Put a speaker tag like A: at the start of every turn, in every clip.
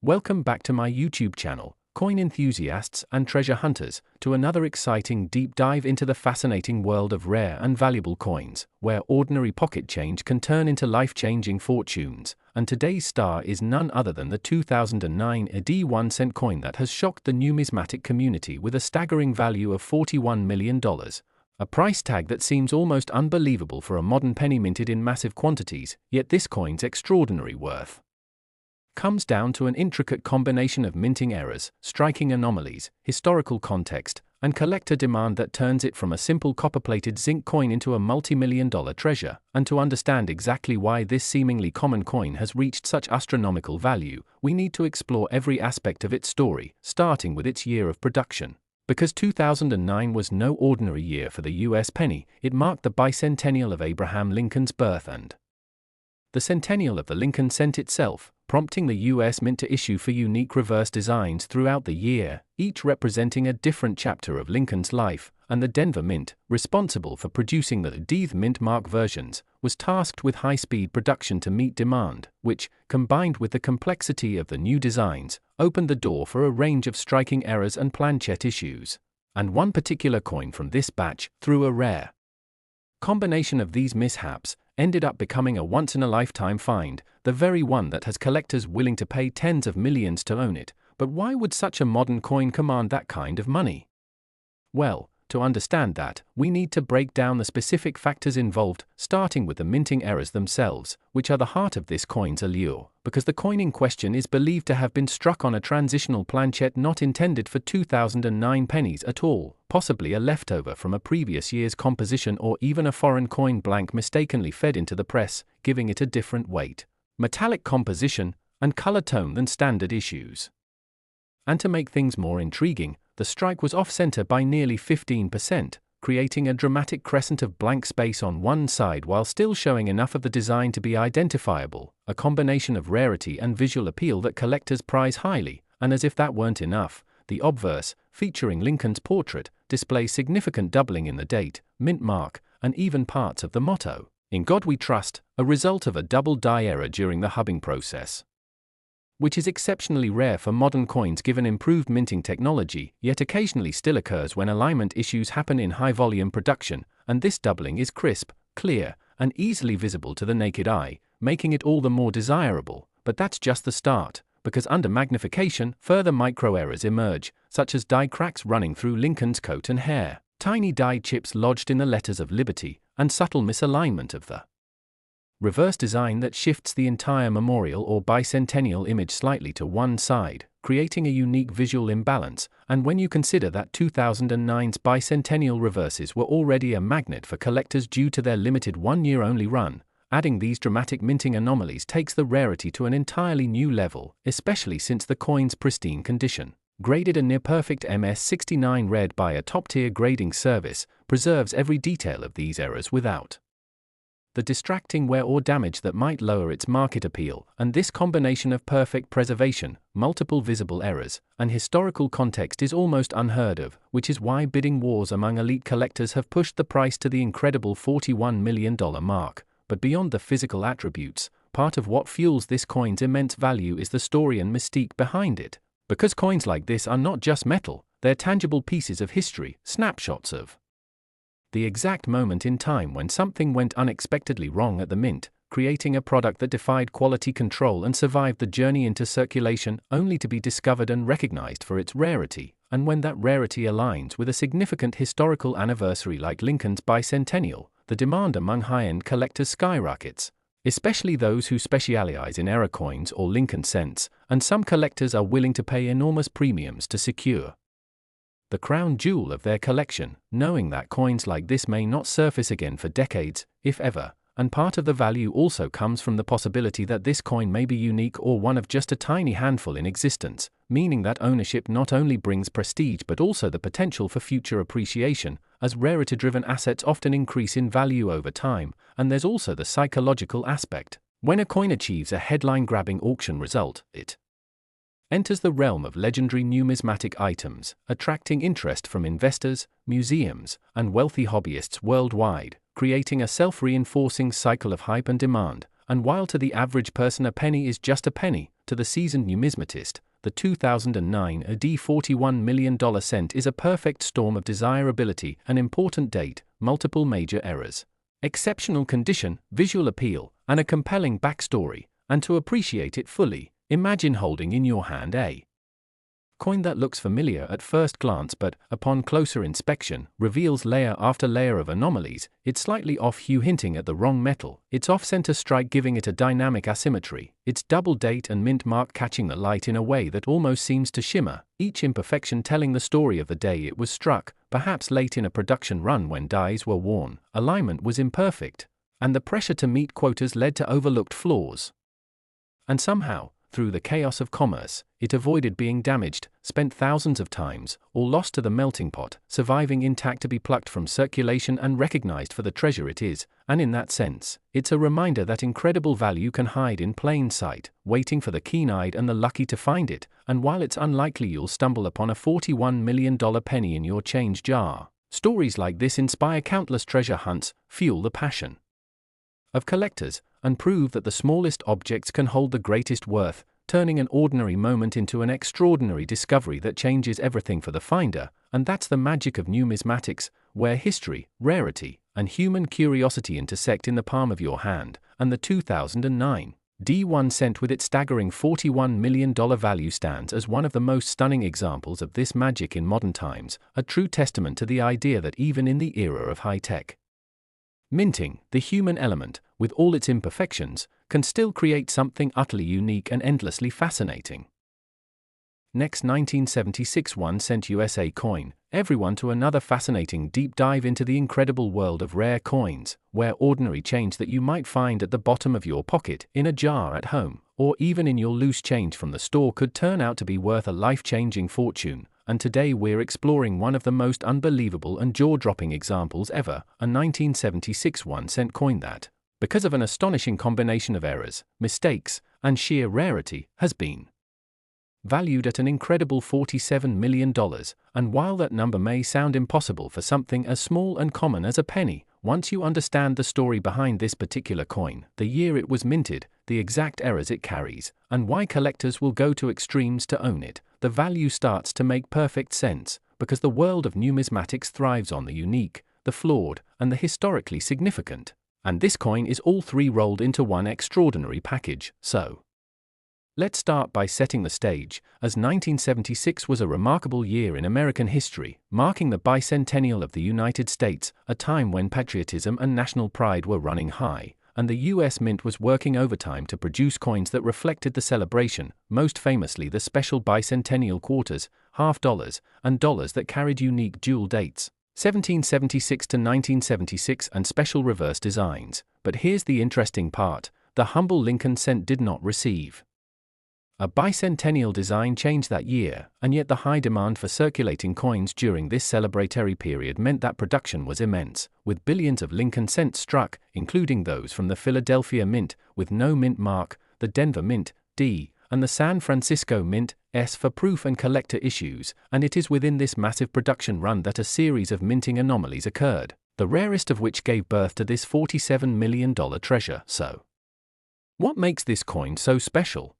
A: Welcome back to my YouTube channel, coin enthusiasts and treasure hunters, to another exciting deep dive into the fascinating world of rare and valuable coins, where ordinary pocket change can turn into life-changing fortunes. And today's star is none other than the 2009 AD 1 cent coin that has shocked the numismatic community with a staggering value of $41 million. A price tag that seems almost unbelievable for a modern penny minted in massive quantities, yet this coin's extraordinary worth comes down to an intricate combination of minting errors, striking anomalies, historical context, and collector demand that turns it from a simple copper-plated zinc coin into a multi-million-dollar treasure. And to understand exactly why this seemingly common coin has reached such astronomical value, we need to explore every aspect of its story, starting with its year of production. Because 2009 was no ordinary year for the US penny, it marked the bicentennial of Abraham Lincoln's birth and the centennial of the Lincoln cent itself, prompting the US Mint to issue 4 unique reverse designs throughout the year, each representing a different chapter of Lincoln's life. And the Denver Mint, responsible for producing the Death Mint Mark versions, was tasked with high-speed production to meet demand, which, combined with the complexity of the new designs, opened the door for a range of striking errors and planchet issues. And one particular coin from this batch, through a rare combination of these mishaps, ended up becoming a once-in-a-lifetime find, the very one that has collectors willing to pay tens of millions to own it. But why would such a modern coin command that kind of money? Well, to understand that, we need to break down the specific factors involved, starting with the minting errors themselves, which are the heart of this coin's allure, because the coin in question is believed to have been struck on a transitional planchet not intended for 2009 pennies at all, possibly a leftover from a previous year's composition or even a foreign coin blank mistakenly fed into the press, giving it a different weight, metallic composition, and color tone than standard issues. And to make things more intriguing, the strike was off-center by nearly 15%, creating a dramatic crescent of blank space on one side while still showing enough of the design to be identifiable, a combination of rarity and visual appeal that collectors prize highly. And as if that weren't enough, the obverse, featuring Lincoln's portrait, displays significant doubling in the date, mint mark, and even parts of the motto, "In God We Trust," a result of a double die error during the hubbing process, which is exceptionally rare for modern coins given improved minting technology, yet occasionally still occurs when alignment issues happen in high-volume production. And this doubling is crisp, clear, and easily visible to the naked eye, making it all the more desirable. But that's just the start, because under magnification, further micro-errors emerge, such as die cracks running through Lincoln's coat and hair, tiny die chips lodged in the letters of liberty, and subtle misalignment of the reverse design that shifts the entire memorial or bicentennial image slightly to one side, creating a unique visual imbalance. And when you consider that 2009's bicentennial reverses were already a magnet for collectors due to their limited one-year-only run, adding these dramatic minting anomalies takes the rarity to an entirely new level, especially since the coin's pristine condition, graded a near-perfect MS69 red by a top-tier grading service, preserves every detail of these errors without the distracting wear or damage that might lower its market appeal. And this combination of perfect preservation, multiple visible errors, and historical context is almost unheard of, which is why bidding wars among elite collectors have pushed the price to the incredible $41 million mark. But beyond the physical attributes, part of what fuels this coin's immense value is the story and mystique behind it. Because coins like this are not just metal, they're tangible pieces of history, snapshots of the exact moment in time when something went unexpectedly wrong at the mint, creating a product that defied quality control and survived the journey into circulation, only to be discovered and recognized for its rarity. And when that rarity aligns with a significant historical anniversary like Lincoln's bicentennial, the demand among high-end collectors skyrockets, especially those who specialize in error coins or Lincoln cents, and some collectors are willing to pay enormous premiums to secure the crown jewel of their collection, knowing that coins like this may not surface again for decades, if ever. And part of the value also comes from the possibility that this coin may be unique or one of just a tiny handful in existence, meaning that ownership not only brings prestige but also the potential for future appreciation, as rarity-driven assets often increase in value over time. And there's also the psychological aspect. When a coin achieves a headline-grabbing auction result, it enters the realm of legendary numismatic items, attracting interest from investors, museums, and wealthy hobbyists worldwide, creating a self-reinforcing cycle of hype and demand. And while to the average person a penny is just a penny, to the seasoned numismatist, the 2009 AD $41 million cent is a perfect storm of desirability, an important date, multiple major errors, exceptional condition, visual appeal, and a compelling backstory. And to appreciate it fully, imagine holding in your hand a coin that looks familiar at first glance but, upon closer inspection, reveals layer after layer of anomalies, its slightly off hue hinting at the wrong metal, its off-center strike giving it a dynamic asymmetry, its double date and mint mark catching the light in a way that almost seems to shimmer, each imperfection telling the story of the day it was struck, perhaps late in a production run when dies were worn, alignment was imperfect, and the pressure to meet quotas led to overlooked flaws. And somehow, through the chaos of commerce, it avoided being damaged, spent thousands of times, or lost to the melting pot, surviving intact to be plucked from circulation and recognized for the treasure it is, and in that sense, it's a reminder that incredible value can hide in plain sight, waiting for the keen-eyed and the lucky to find it, and while it's unlikely you'll stumble upon a $41 million penny in your change jar, stories like this inspire countless treasure hunts, fuel the passion of collectors, and prove that the smallest objects can hold the greatest worth, turning an ordinary moment into an extraordinary discovery that changes everything for the finder. And that's the magic of numismatics, where history, rarity, and human curiosity intersect in the palm of your hand. And the 2009 D1 cent with its staggering $41 million value stands as one of the most stunning examples of this magic in modern times, a true testament to the idea that even in the era of high-tech minting, the human element, with all its imperfections, can still create something utterly unique and endlessly fascinating. Next, 1976 1-cent USA coin, everyone to another fascinating deep dive into the incredible world of rare coins, where ordinary change that you might find at the bottom of your pocket, in a jar at home, or even in your loose change from the store could turn out to be worth a life-changing fortune. And today we're exploring one of the most unbelievable and jaw-dropping examples ever, a 1976 1-cent coin that, because of an astonishing combination of errors, mistakes, and sheer rarity, has been valued at an incredible $47 million, and while that number may sound impossible for something as small and common as a penny, once you understand the story behind this particular coin, the year it was minted, the exact errors it carries, and why collectors will go to extremes to own it, the value starts to make perfect sense, because the world of numismatics thrives on the unique, the flawed, and the historically significant. And this coin is all three rolled into one extraordinary package, so let's start by setting the stage, as 1976 was a remarkable year in American history, marking the bicentennial of the United States, a time when patriotism and national pride were running high, and the US Mint was working overtime to produce coins that reflected the celebration, most famously the special bicentennial quarters, half dollars, and dollars that carried unique dual dates, 1776 to 1976, and special reverse designs. But here's the interesting part: the humble Lincoln cent did not receive a bicentennial design change that year, and yet the high demand for circulating coins during this celebratory period meant that production was immense, with billions of Lincoln cents struck, including those from the Philadelphia Mint, with no mint mark, the Denver Mint, D, and the San Francisco Mint, S, for proof and collector issues, and it is within this massive production run that a series of minting anomalies occurred, the rarest of which gave birth to this $47 million treasure. So, what makes this coin so special?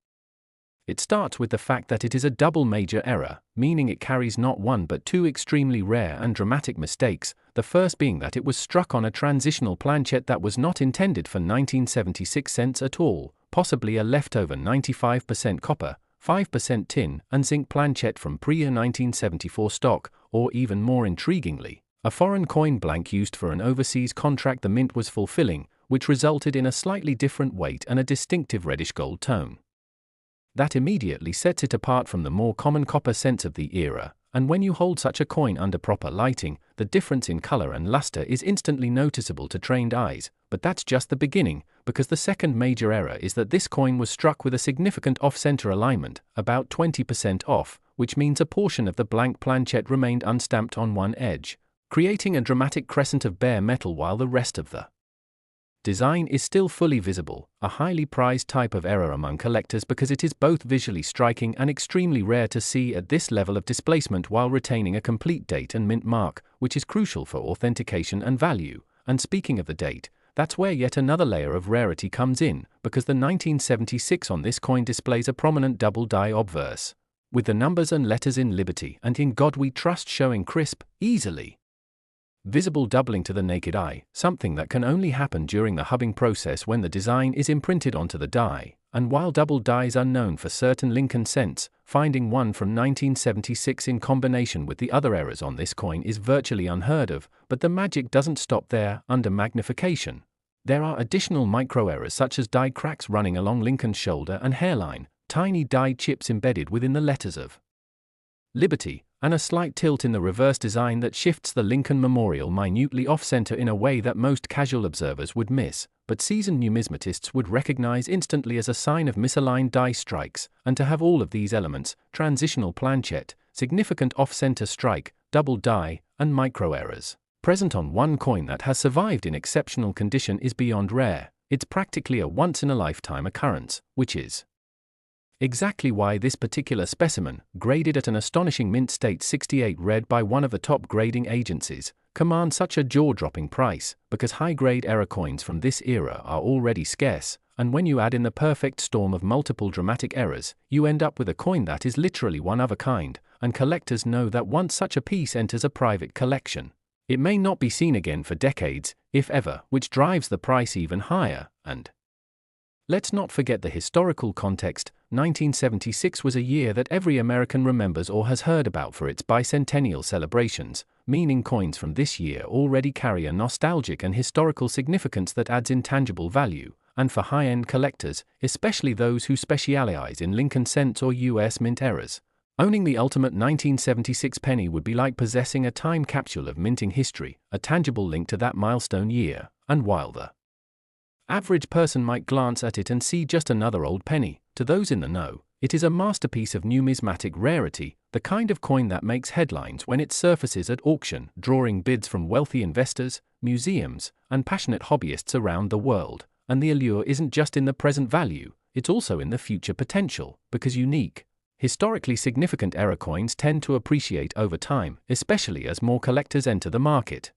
A: It starts with the fact that it is a double major error, meaning it carries not one but two extremely rare and dramatic mistakes, the first being that it was struck on a transitional planchet that was not intended for 1976 cents at all, possibly a leftover 95% copper, 5% tin, and zinc planchet from pre-1974 stock, or even more intriguingly, a foreign coin blank used for an overseas contract the mint was fulfilling, which resulted in a slightly different weight and a distinctive reddish-gold tone. That immediately sets it apart from the more common copper cents of the era, and when you hold such a coin under proper lighting, the difference in color and luster is instantly noticeable to trained eyes. But that's just the beginning, because the second major error is that this coin was struck with a significant off-center alignment, about 20% off, which means a portion of the blank planchet remained unstamped on one edge, creating a dramatic crescent of bare metal while the rest of the design is still fully visible, a highly prized type of error among collectors because it is both visually striking and extremely rare to see at this level of displacement while retaining a complete date and mint mark, which is crucial for authentication and value. And speaking of the date, that's where yet another layer of rarity comes in, because the 1976 on this coin displays a prominent double die obverse, with the numbers and letters in Liberty and In God We Trust showing crisp, easily visible doubling to the naked eye, something that can only happen during the hubbing process when the design is imprinted onto the die. And while double dies are known for certain Lincoln cents, finding one from 1976 in combination with the other errors on this coin is virtually unheard of, but the magic doesn't stop there. Under magnification, there are additional micro-errors such as die cracks running along Lincoln's shoulder and hairline, tiny die chips embedded within the letters of Liberty, and a slight tilt in the reverse design that shifts the Lincoln Memorial minutely off-center in a way that most casual observers would miss, but seasoned numismatists would recognize instantly as a sign of misaligned die strikes. And to have all of these elements, transitional planchette, significant off-center strike, double die, and micro-errors, present on one coin that has survived in exceptional condition is beyond rare. It's practically a once-in-a-lifetime occurrence, which is exactly why this particular specimen, graded at an astonishing mint state 68 red by one of the top grading agencies, commands such a jaw-dropping price, because high-grade error coins from this era are already scarce, and when you add in the perfect storm of multiple dramatic errors, you end up with a coin that is literally one of a kind, and collectors know that once such a piece enters a private collection, it may not be seen again for decades, if ever, which drives the price even higher. And let's not forget the historical context. 1976 was a year that every American remembers or has heard about for its bicentennial celebrations, meaning coins from this year already carry a nostalgic and historical significance that adds intangible value, and for high-end collectors, especially those who specialize in Lincoln cents or US mint errors, owning the ultimate 1976 penny would be like possessing a time capsule of minting history, a tangible link to that milestone year. And while the average person might glance at it and see just another old penny, to those in the know, it is a masterpiece of numismatic rarity, the kind of coin that makes headlines when it surfaces at auction, drawing bids from wealthy investors, museums, and passionate hobbyists around the world. And the allure isn't just in the present value, it's also in the future potential, because unique, historically significant error coins tend to appreciate over time, especially as more collectors enter the market.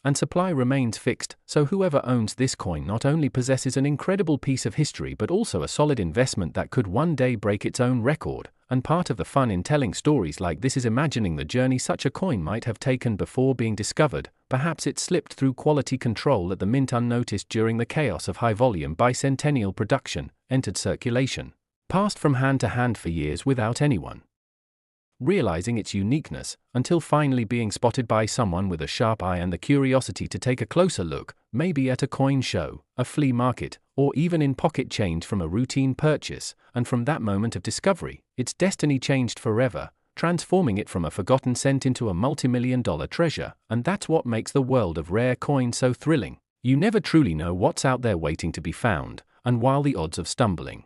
A: And supply remains fixed, so whoever owns this coin not only possesses an incredible piece of history but also a solid investment that could one day break its own record. And part of the fun in telling stories like this is imagining the journey such a coin might have taken before being discovered. Perhaps it slipped through quality control at the mint unnoticed during the chaos of high-volume bicentennial production, entered circulation, passed from hand to hand for years without anyone realizing its uniqueness, until finally being spotted by someone with a sharp eye and the curiosity to take a closer look, maybe at a coin show, a flea market, or even in pocket change from a routine purchase. And from that moment of discovery, its destiny changed forever, transforming it from a forgotten cent into a multi-million-dollar treasure. And that's what makes the world of rare coin so thrilling. You never truly know what's out there waiting to be found, and while the odds of stumbling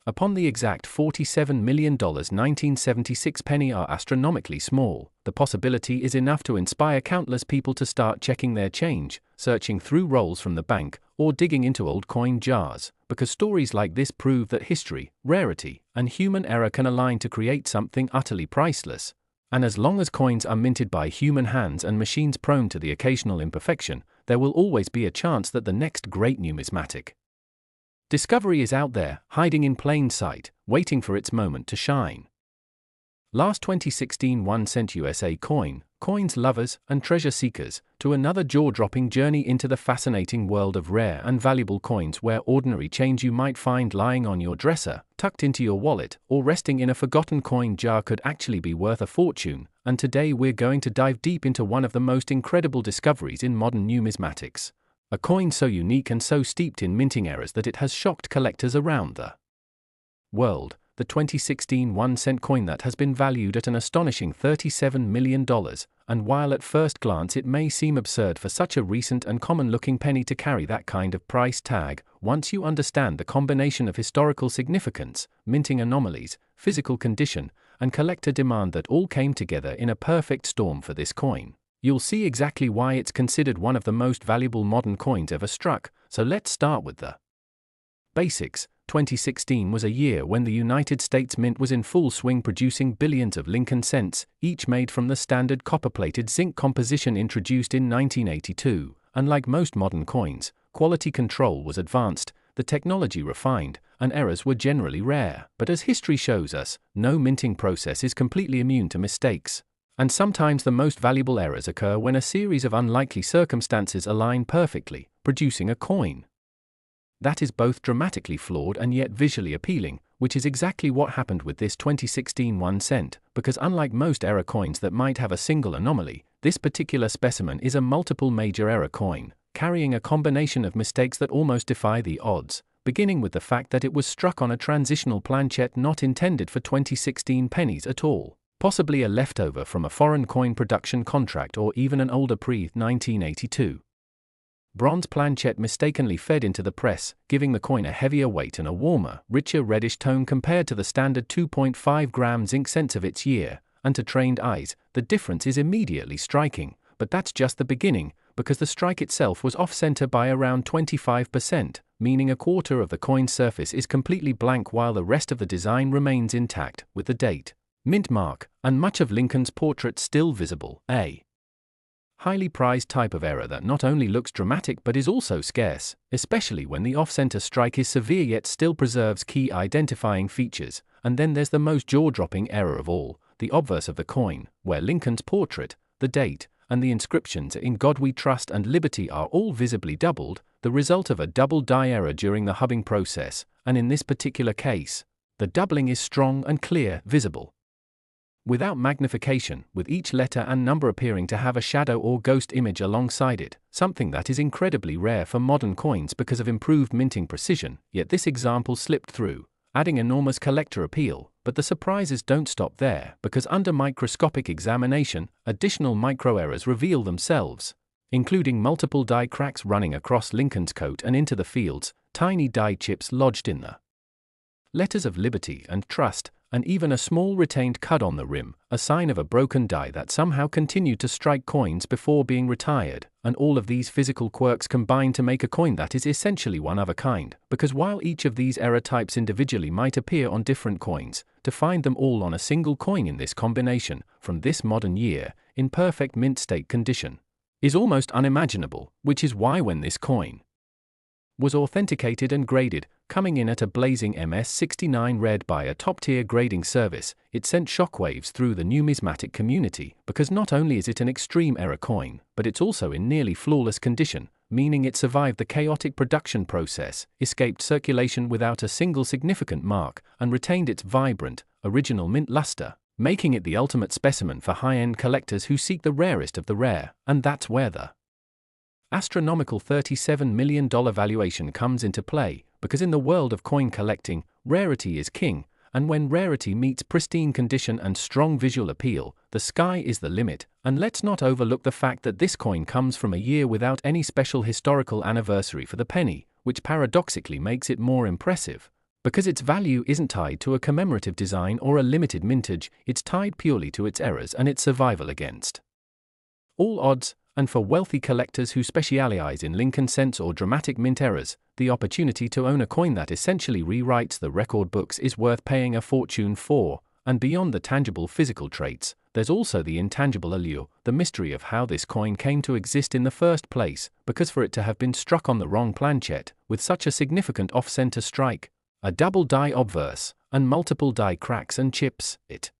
A: upon the exact $47 million 1976 penny are astronomically small, the possibility is enough to inspire countless people to start checking their change, searching through rolls from the bank, or digging into old coin jars, because stories like this prove that history, rarity, and human error can align to create something utterly priceless. And as long as coins are minted by human hands and machines prone to the occasional imperfection, there will always be a chance that the next great numismatic discovery is out there, hiding in plain sight, waiting for its moment to shine. Last 2016 1-cent USA coin, coins lovers and treasure seekers, to another jaw-dropping journey into the fascinating world of rare and valuable coins where ordinary change you might find lying on your dresser, tucked into your wallet, or resting in a forgotten coin jar could actually be worth a fortune. And today we're going to dive deep into one of the most incredible discoveries in modern numismatics. A coin so unique and so steeped in minting errors that it has shocked collectors around the world, the 2016 1-cent coin that has been valued at an astonishing $37 million, and while at first glance it may seem absurd for such a recent and common-looking penny to carry that kind of price tag, once you understand the combination of historical significance, minting anomalies, physical condition, and collector demand that all came together in a perfect storm for this coin, you'll see exactly why it's considered one of the most valuable modern coins ever struck. So let's start with the basics. 2016 was a year when the United States Mint was in full swing producing billions of Lincoln cents, each made from the standard copper-plated zinc composition introduced in 1982, and like most modern coins, quality control was advanced, the technology refined, and errors were generally rare. But as history shows us, no minting process is completely immune to mistakes. And sometimes the most valuable errors occur when a series of unlikely circumstances align perfectly, producing a coin that is both dramatically flawed and yet visually appealing, which is exactly what happened with this 2016 1 cent, because unlike most error coins that might have a single anomaly, this particular specimen is a multiple major error coin, carrying a combination of mistakes that almost defy the odds, beginning with the fact that it was struck on a transitional planchet not intended for 2016 pennies at all, possibly a leftover from a foreign coin production contract or even an older pre-1982 bronze planchet mistakenly fed into the press, giving the coin a heavier weight and a warmer, richer reddish tone compared to the standard 2.5 gram zinc cents of its year, and to trained eyes, the difference is immediately striking, but that's just the beginning, because the strike itself was off-center by around 25%, meaning a quarter of the coin's surface is completely blank while the rest of the design remains intact, with the date, mint mark, and much of Lincoln's portrait still visible. A highly prized type of error that not only looks dramatic but is also scarce, especially when the off-center strike is severe yet still preserves key identifying features. And then there's the most jaw-dropping error of all, the obverse of the coin, where Lincoln's portrait, the date, and the inscriptions "In God We Trust" and "Liberty" are all visibly doubled, the result of a double die error during the hubbing process, and in this particular case, the doubling is strong and clear, visible, without magnification, with each letter and number appearing to have a shadow or ghost image alongside it, something that is incredibly rare for modern coins because of improved minting precision. Yet this example slipped through, adding enormous collector appeal. But the surprises don't stop there, because under microscopic examination, additional micro-errors reveal themselves, including multiple die cracks running across Lincoln's coat and into the fields, tiny die chips lodged in the letters of liberty and trust, and even a small retained cut on the rim, a sign of a broken die that somehow continued to strike coins before being retired. And all of these physical quirks combine to make a coin that is essentially one of a kind, because while each of these error types individually might appear on different coins, to find them all on a single coin in this combination, from this modern year, in perfect mint state condition, is almost unimaginable, which is why when this coin was authenticated and graded, coming in at a blazing MS69 red by a top-tier grading service, it sent shockwaves through the numismatic community, because not only is it an extreme error coin, but it's also in nearly flawless condition, meaning it survived the chaotic production process, escaped circulation without a single significant mark, and retained its vibrant, original mint luster, making it the ultimate specimen for high-end collectors who seek the rarest of the rare. And that's where the astronomical $37 million valuation comes into play, because in the world of coin collecting, rarity is king, and when rarity meets pristine condition and strong visual appeal, the sky is the limit. And let's not overlook the fact that this coin comes from a year without any special historical anniversary for the penny, which paradoxically makes it more impressive, because its value isn't tied to a commemorative design or a limited mintage, it's tied purely to its errors and its survival against all odds. And for wealthy collectors who specialize in Lincoln cents or dramatic mint errors, the opportunity to own a coin that essentially rewrites the record books is worth paying a fortune for. And beyond the tangible physical traits, there's also the intangible allure, the mystery of how this coin came to exist in the first place, because for it to have been struck on the wrong planchet, with such a significant off-center strike, a double die obverse, and multiple die cracks and chips, it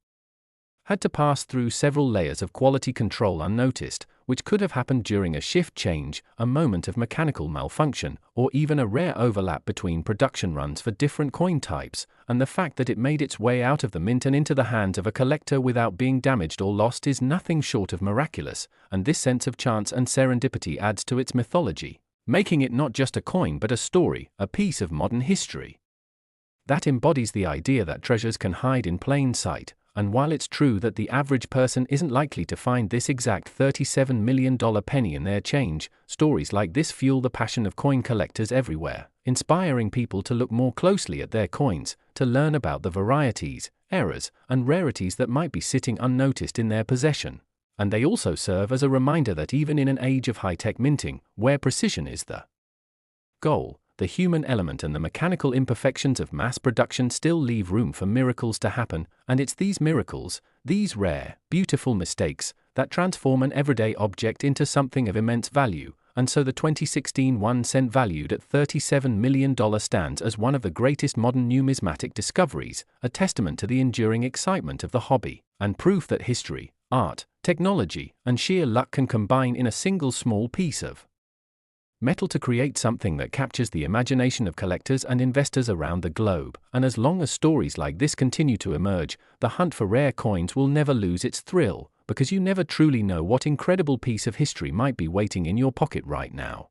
A: had to pass through several layers of quality control unnoticed, which could have happened during a shift change, a moment of mechanical malfunction, or even a rare overlap between production runs for different coin types. And the fact that it made its way out of the mint and into the hands of a collector without being damaged or lost is nothing short of miraculous, and this sense of chance and serendipity adds to its mythology, making it not just a coin but a story, a piece of modern history that embodies the idea that treasures can hide in plain sight. And while it's true that the average person isn't likely to find this exact $37 million penny in their change, stories like this fuel the passion of coin collectors everywhere, inspiring people to look more closely at their coins, to learn about the varieties, errors, and rarities that might be sitting unnoticed in their possession. And they also serve as a reminder that even in an age of high-tech minting, where precision is the goal, the human element and the mechanical imperfections of mass production still leave room for miracles to happen. And it's these miracles, these rare, beautiful mistakes, that transform an everyday object into something of immense value. and so the 2016 1 cent valued at $37 million stands as one of the greatest modern numismatic discoveries, a testament to the enduring excitement of the hobby, and proof that history, art, technology, and sheer luck can combine in a single small piece of metal to create something that captures the imagination of collectors and investors around the globe. And as long as stories like this continue to emerge, the hunt for rare coins will never lose its thrill, because you never truly know what incredible piece of history might be waiting in your pocket right now.